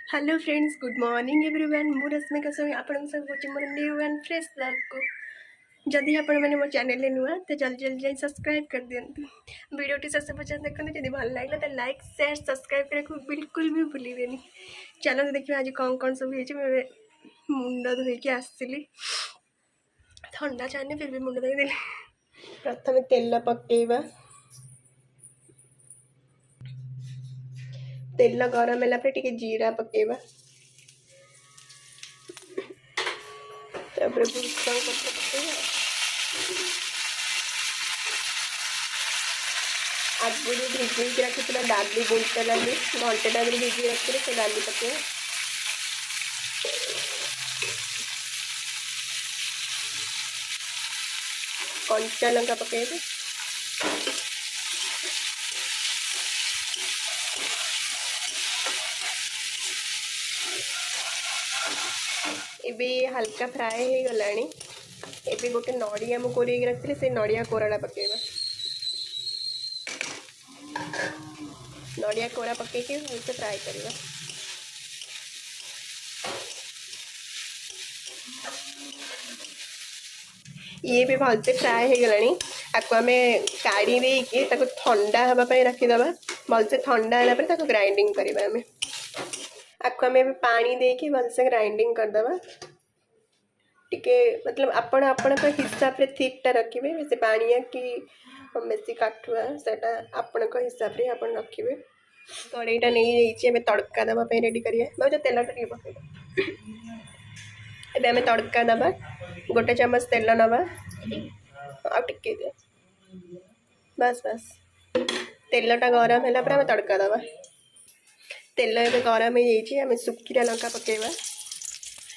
Hello friends, good morning everyone. मु रश्मिका स्वामी आपन सब होची more new and fresh blog को। जदि आपण मैंने मोर चैनल नुआ तो जल्दी जल्दी जाई सब्सक्राइब कर दियंतु। वीडियो टी सबसे पहले देखते जदि भल लागला तो लाइक शेयर सब्सक्राइब करे को बिल्कुल भी भूलिबेनी। चलो देखिए आज कौन कौन सब होई मैं मुंड धोई के आसली। ठंडा चाहने फिर भी मुंड धोई देली। प्रथम तेल पकेइबा। तेल गरम होला पे टिके जीरा पकेइबा। तापर भूसंग पत्र पकेइबा। आगुरी भिजी रखी डाली बुनते डाली घंटे टाइम भिजी रखी से डाली पकेइबा। कंचा लंका पकेइबा। एबे हल्का फ्राए हो गलानी। एबे गोटे नड़िया मु कोरी रखी से नड़िया कोराड़ा पकेइबा। नड़िया कोरा पकईके भलसे फ्राए करवा। ये भी भलसे फ्राए हो गलानी। आपको आम काढ़ी देकी ठंडा हाँपाई रखीदबा। भलसे ठंडा है ग्राइंडिंग करवा। आम आपको आम पानी देकी भलसे ग्राइंडिंग करदबा। टिके मतलब आपण आपण हिसाब से थिकटा रखिए। बेसी पानिया कि बेसी काठुआ से आपण हिसाब से आप रखिए। कड़ईटा नहीं जाइए तड़का देवाई रेडी करिए। भाई तेल टे पकड़ एबे तड़का दबा। गोटे चमच तेल नवा आके बस बस तेलटा गरम है तड़का दबा। तेल ए गरम हो सुखीरा लंका पकेवा।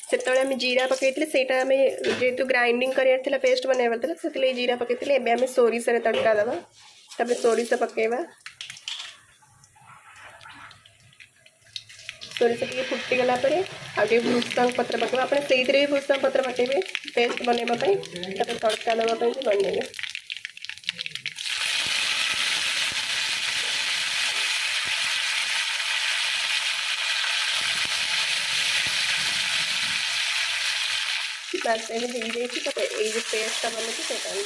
से आम जीरा पकई से जेहेतु ग्राइंडिंग कर पेस्ट बनवार से जीरा पकई एवं सोरिष तड़का दबा। तब सोरिष पकेवा। सोरिष टे फुटीगला आगे भूसंग पत्र पकेवा। आप भी भूसंग पत्र पकेबे पेस्ट बनवाई। तड़का देवाई बनइबे। बस एवं हो जाए जो पेस्टा बन से डाल।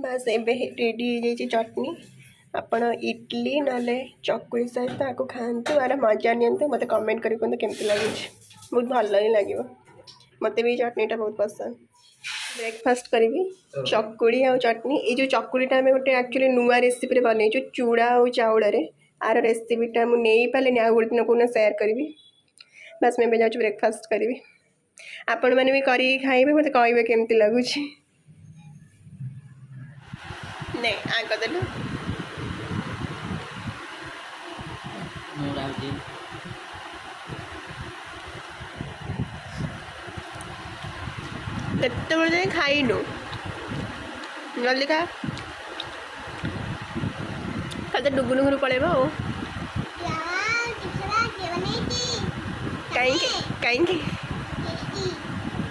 बस एबे रेडी हो जाए चटनी। आपण इडली ना चकुरी सहित आपको खातु आर मजा नि मत कमेंट कर केमती लगे। बहुत भल ही लगे। मत भी चटनीटा बहुत पसंद। ब्रेकफास्ट करी चकुड़ी आ चटनी। ये जो चकुड़ीटा आम गोटे एक्चुअली नुआ रेसिपी बनईचु चूड़ा और चाउल। आर रेसिपीटा मुझे नहीं पारे आ गोटे दिन कौन सेयार करी। बस मैं जाऊँ ब्रेकफास्ट करी। आपण मैंने भी करी खाइबे मत कहे केमती लगुच। नहीं आदेलु से खाइनु जल्दी खा कल डुगुन घर पड़ेब। कहीं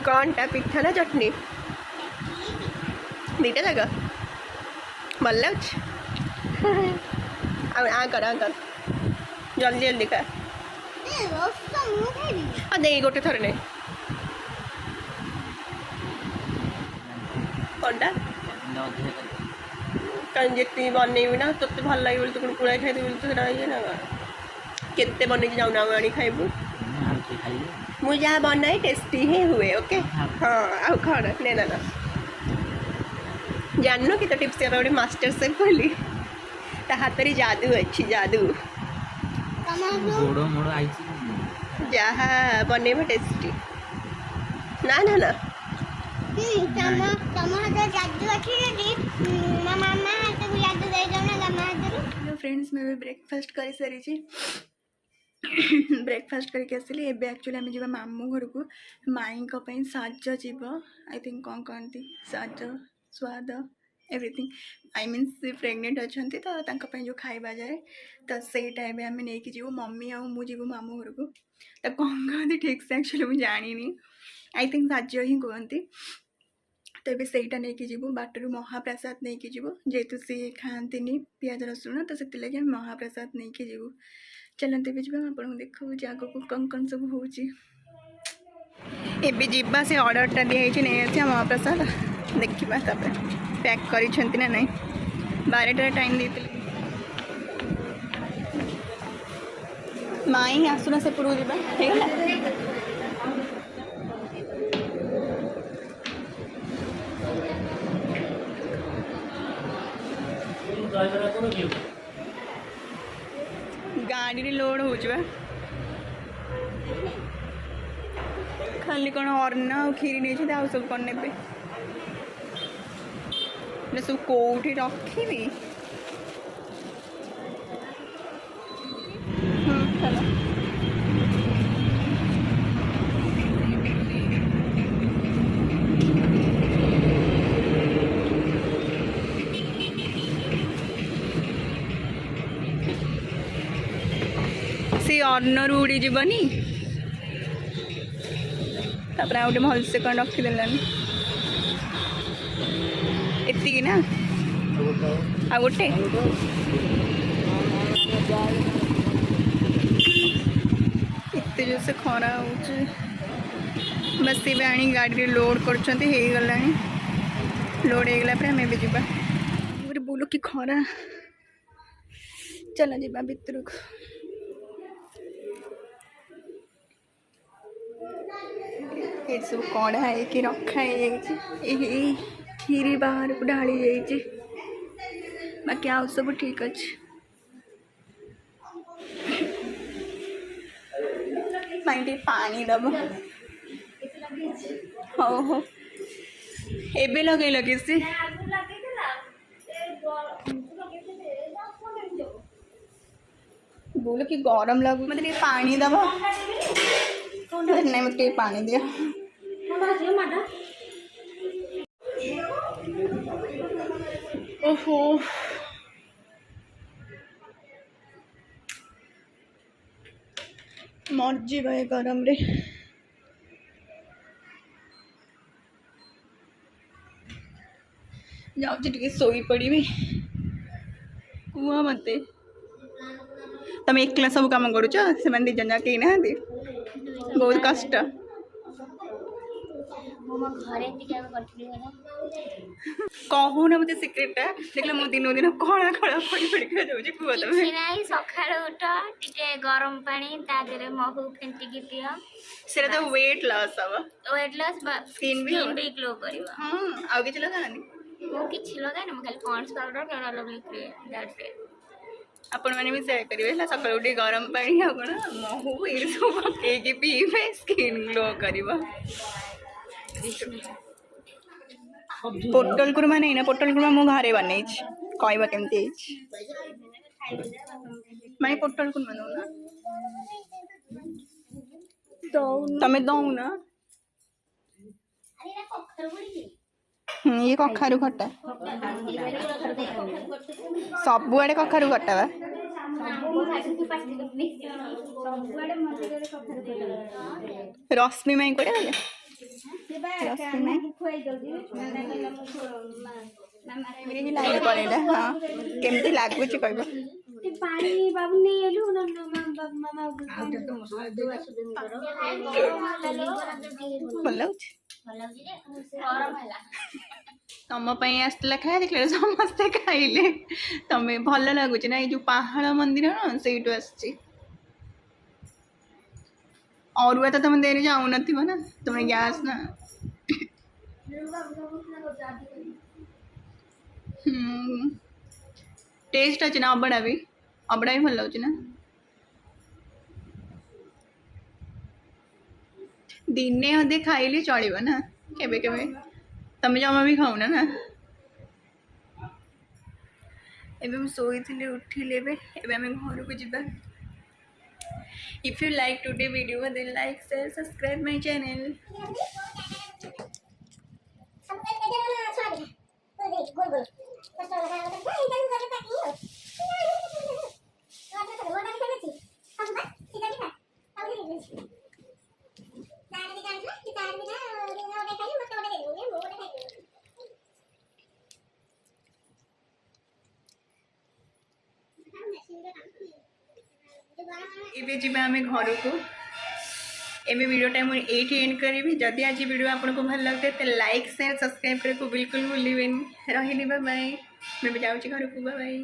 कौनटा पिठा ना चटनी दीटा जगह भल लगे। कर जल्दी जल्दी खा नहीं गोटे थर नहीं कौनटा कहीं जी बनईबी ना तो भल लगे तो पुरा खाई तो ये ना केते बन जाऊना आनी खाइबू। मुझे जहाँ बनाए टेस्टी ही हुए। ओके हाँ आउ कौन ना जान कि तो टिप्स गोटे मास्टर सेफ बोली हाथ में जादू अच्छी जादू जहाँ बनइब टेस्टी ना ना ना हेलो फ्रेंड्स, मैं भी ब्रेकफास्ट कर सारी। ब्रेकफास्ट करके आसली। एबे एक्चुअली आम जा मामू घर को माई साज जीव। आई थिंक कौन कहती साज स्वाद एवरीथिंग आई मीन से प्रेग्नेंट अच्छा तो जो खाଇବା जाए तो सहीटा एवं आम नहीं जीव मम्मी आउ मुझे मामू घर को तो कौन कहते ठीक से एक्चुअली मुझे जानी आई थिंक साज्य ही कहती तो ये सहीटा नहीं जीव बाटर महाप्रसाद नहीं जीव जेहेतु सी खाती पियाज रसुण तो से लगे महाप्रसाद नहीं जीव चलते भी जी आपको देखा आगे कौन सब हो जा से ऑर्डरटा दिखाई नहीं आसी महाप्रसाद देखा पैक कर ना नहीं 12टार टाइम देते माई आसुना से पूर्व जावा गाड़ी लोड हो खाली कौन अन्न और खीरी नहीं आउ सब कौन ने सब कौटी रखी से अन्न उड़ी जीवनी तापर आ गोटे भलसे कौन रखीदेलानी एति ना आ गोटे एत जो से खरा हो बस ये आनी गाड़ी लोड कर लोड होगला पर आम भी जा बोलो कि खरा चल जा भितर को ये सब कड़ा है रखा खीरी बाहर को ढाली जाइए बाकी आउ सब ठीक अच्छे पानी दब हो एबे लगे लगे से बोलो कि गरम लगू मतलब ये पानी दब नहीं मतलब पानी दिया ओहो मर्जी भाई गरम रे जाऊँ सोई पड़ी कुह मत तुम एकला सब कम करुच से दिजन जाक ना बहुत कष्ट कहूना मत सिक्रेटा देख मो दिन दिन कला कला पड़ी पड़ी जाऊँ कुह तुम सका उठ टे गरम पानी तादे महू फेंटिकी पियो से तो वेट लॉस हम वेट लॉस स्किन भी ग्लो कर आउ कि लगानी मु किछि लगानी मु खाली पॉन्ड्स पाउडर केड़ा लवली क्रीम दैट्स इट आपण मैंने भी सेयार करेंगे सका उठे गरम पानी आ कौन महू ये सब पकईकि पीबे स्किन ग्लो कर पोटल कुरमा नहीं ना पोटल कुरमा मु घरे बन कहवा केमती माने पोटल कुरमा दौना तमें दौना ये कखारु खट्टा सबुआड़े कखारु खट्टा बा रश्मि माई कड़े गले हाँ केमती लगुच कह भल तुम आसला खाए देख समस्ते खाइले तुम्हें भल लगुच ना ये पहाड़ मंदिर ना से और तो तुम देरी जाऊ न ना तुम्हें गैस ना टेस्ट अच्छे ना अबड़ा भी भल लगे ना दिने अधे खाइले चलो ना केबे केबे तमें जमा भी खाऊना ना एवं सोई थी उठिले एवं घर को जा if you like today video then like share subscribe my channel एबे जीवा आमे घर को एबे वीडियोटा मुझे ये एंड करी। जदि आज वीडियो आपको भल लगे तो लाइक शेयर सब्सक्राइब करने को बिल्कुल भूलें। रही बाय। मैं जाऊँगी घर को। बाय।